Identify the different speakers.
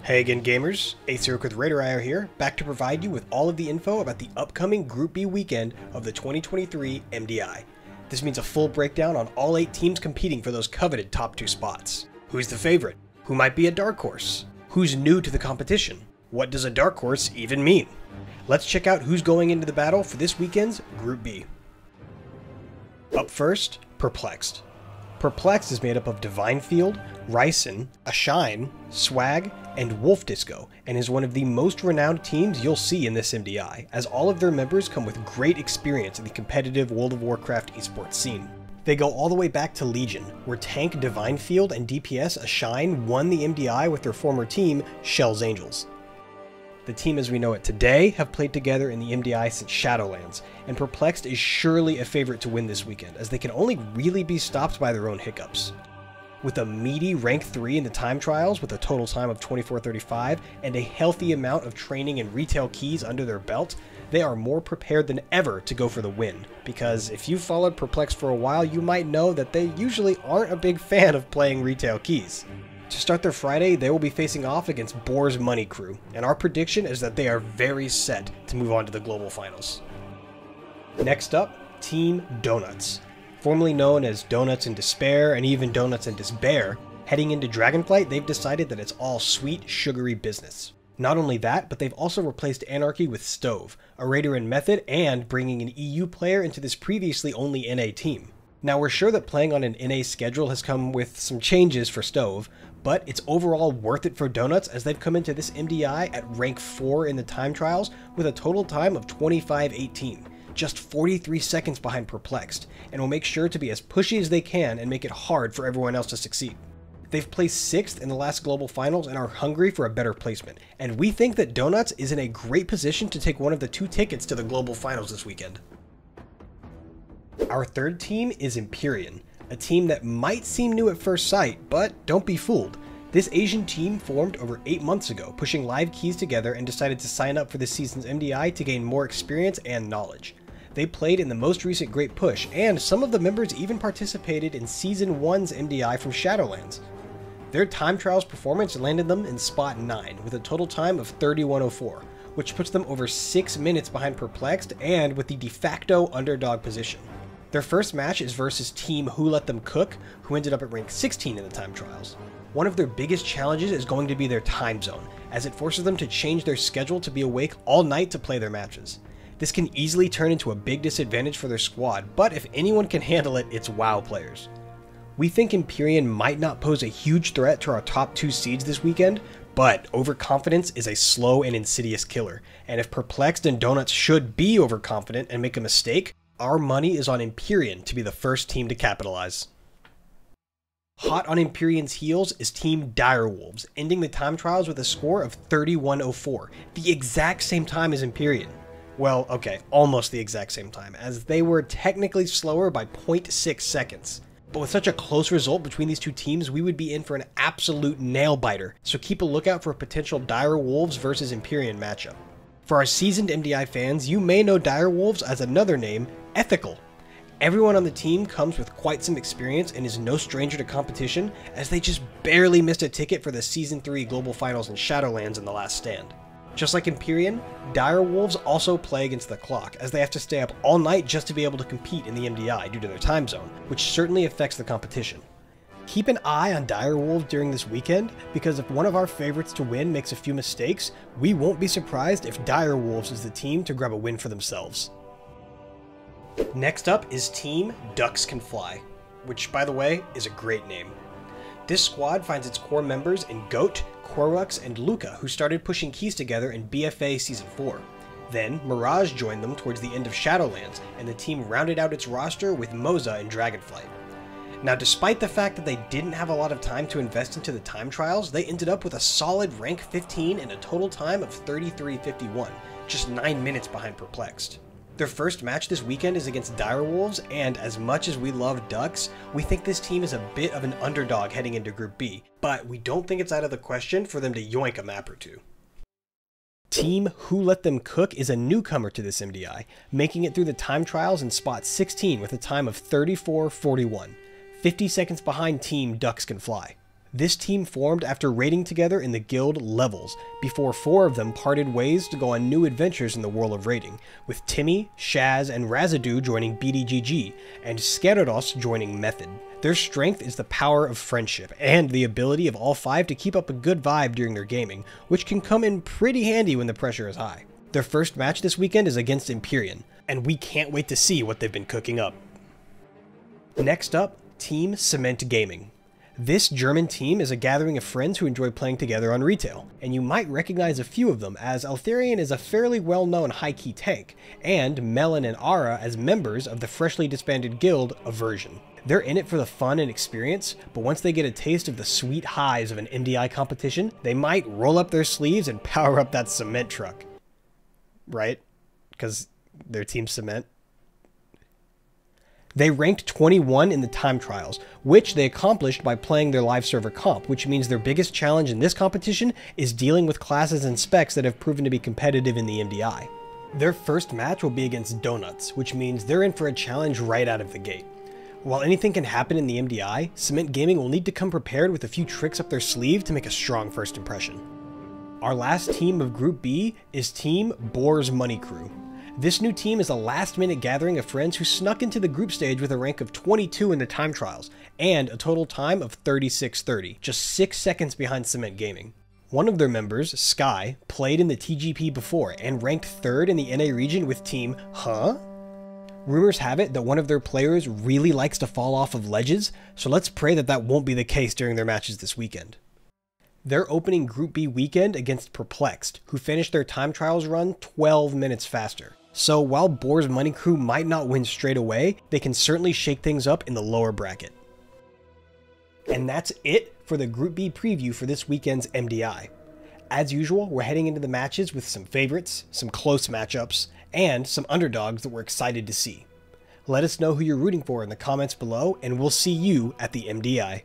Speaker 1: Hey again gamers, Aetheric with RaiderIO here, back to provide you with all of the info about the upcoming Group B weekend of the 2023 MDI. This means a full breakdown on all 8 teams competing for those coveted top 2 spots. Who's the favorite? Who might be a dark horse? Who's new to the competition? What does a dark horse even mean? Let's check out who's going into the battle for this weekend's Group B. Up first, Perplexed. Perplexed is made up of Divine Field, Ryson, Ashine, Swag, and Wolf Disco, and is one of the most renowned teams you'll see in this MDI, as all of their members come with great experience in the competitive World of Warcraft esports scene. They go all the way back to Legion, where tank Divine Field and DPS Ashine won the MDI with their former team, Shell's Angels. The team as we know it today have played together in the MDI since Shadowlands, and Perplexed is surely a favorite to win this weekend, as they can only really be stopped by their own hiccups. With a meaty rank 3 in the time trials with a total time of 24:35 and a healthy amount of training and retail keys under their belt, they are more prepared than ever to go for the win, because if you've followed Perplexed for a while, you might know that they usually aren't a big fan of playing retail keys. To start their Friday, they will be facing off against Boars' Money Crew, and our prediction is that they are very set to move on to the Global Finals. Next up, Team Donuts. Formerly known as Donuts in Despair and even Donuts in Despair, heading into Dragonflight, they've decided that it's all sweet, sugary business. Not only that, but they've also replaced Anarchy with Stove, a raider in Method, and bringing an EU player into this previously only NA team. Now we're sure that playing on an NA schedule has come with some changes for Stove, but it's overall worth it for Donuts as they've come into this MDI at rank 4 in the time trials with a total time of 25:18, just 43 seconds behind Perplexed, and will make sure to be as pushy as they can and make it hard for everyone else to succeed. They've placed 6th in the last global finals and are hungry for a better placement, and we think that Donuts is in a great position to take one of the 2 tickets to the global finals this weekend. Our third team is Imperium, a team that might seem new at first sight, but don't be fooled. This Asian team formed over 8 months ago, pushing live keys together and decided to sign up for this season's MDI to gain more experience and knowledge. They played in the most recent Great Push, and some of the members even participated in Season 1's MDI from Shadowlands. Their time trials performance landed them in spot 9 with a total time of 31:04, which puts them over 6 minutes behind Perplexed and with the de facto underdog position. Their first match is versus Team Who Let Them Cook, who ended up at rank 16 in the time trials. One of their biggest challenges is going to be their time zone, as it forces them to change their schedule to be awake all night to play their matches. This can easily turn into a big disadvantage for their squad, but if anyone can handle it, it's WoW players. We think Imperium might not pose a huge threat to our top 2 seeds this weekend, but overconfidence is a slow and insidious killer, and if Perplexed and Donuts should be overconfident and make a mistake, our money is on Imperium to be the first team to capitalize. Hot on Imperium's heels is Team Direwolves, ending the time trials with a score of 31:04, the exact same time as Imperium. Well, okay, almost the exact same time, as they were technically slower by 0.6 seconds. But with such a close result between these 2 teams, we would be in for an absolute nail-biter, so keep a lookout for a potential Direwolves versus Imperium matchup. For our seasoned MDI fans, you may know Direwolves as another name, Ethical. Everyone on the team comes with quite some experience and is no stranger to competition, as they just barely missed a ticket for the Season 3 Global Finals in Shadowlands in the last stand. Just like Imperium, Direwolves also play against the clock, as they have to stay up all night just to be able to compete in the MDI due to their time zone, which certainly affects the competition. Keep an eye on Direwolves during this weekend, because if one of our favorites to win makes a few mistakes, we won't be surprised if Direwolves is the team to grab a win for themselves. Next up is Team Ducks Can Fly, which by the way is a great name. This squad finds its core members in Goat, Korux, and Luca, who started pushing keys together in BFA Season 4. Then Mirage joined them towards the end of Shadowlands, and the team rounded out its roster with Moza in Dragonflight. Now, despite the fact that they didn't have a lot of time to invest into the time trials, they ended up with a solid rank 15 and a total time of 33:51, just 9 minutes behind Perplexed. Their first match this weekend is against Direwolves, and as much as we love Ducks, we think this team is a bit of an underdog heading into Group B, but we don't think it's out of the question for them to yoink a map or 2. Team Who Let Them Cook is a newcomer to this MDI, making it through the time trials in spot 16 with a time of 34:41, 50 seconds behind Team Ducks Can Fly. This team formed after raiding together in the guild Levels, before 4 of them parted ways to go on new adventures in the world of raiding, with Timmy, Shaz, and Razadu joining BDGG, and Skerados joining Method. Their strength is the power of friendship, and the ability of all 5 to keep up a good vibe during their gaming, which can come in pretty handy when the pressure is high. Their first match this weekend is against Imperium, and we can't wait to see what they've been cooking up. Next up, Team Cement Gaming. This German team is a gathering of friends who enjoy playing together on retail, and you might recognize a few of them, as Altharian is a fairly well-known high-key tank, and Melon and Ara as members of the freshly disbanded guild Aversion. They're in it for the fun and experience, but once they get a taste of the sweet highs of an MDI competition, they might roll up their sleeves and power up that cement truck. Right? Because they're Team Cement. They ranked 21 in the time trials, which they accomplished by playing their live server comp, which means their biggest challenge in this competition is dealing with classes and specs that have proven to be competitive in the MDI. Their first match will be against Donuts, which means they're in for a challenge right out of the gate. While anything can happen in the MDI, Cement Gaming will need to come prepared with a few tricks up their sleeve to make a strong first impression. Our last team of Group B is Team Boars Money Crew. This new team is a last-minute gathering of friends who snuck into the group stage with a rank of 22 in the time trials, and a total time of 36:30, just 6 seconds behind Cement Gaming. One of their members, Sky, played in the TGP before, and ranked 3rd in the NA region with Team Huh? Rumors have it that one of their players really likes to fall off of ledges, so let's pray that that won't be the case during their matches this weekend. They're opening Group B weekend against Perplexed, who finished their time trials run 12 minutes faster. So while Boars Money Crew might not win straight away, they can certainly shake things up in the lower bracket. And that's it for the Group B preview for this weekend's MDI. As usual, we're heading into the matches with some favorites, some close matchups, and some underdogs that we're excited to see. Let us know who you're rooting for in the comments below, and we'll see you at the MDI.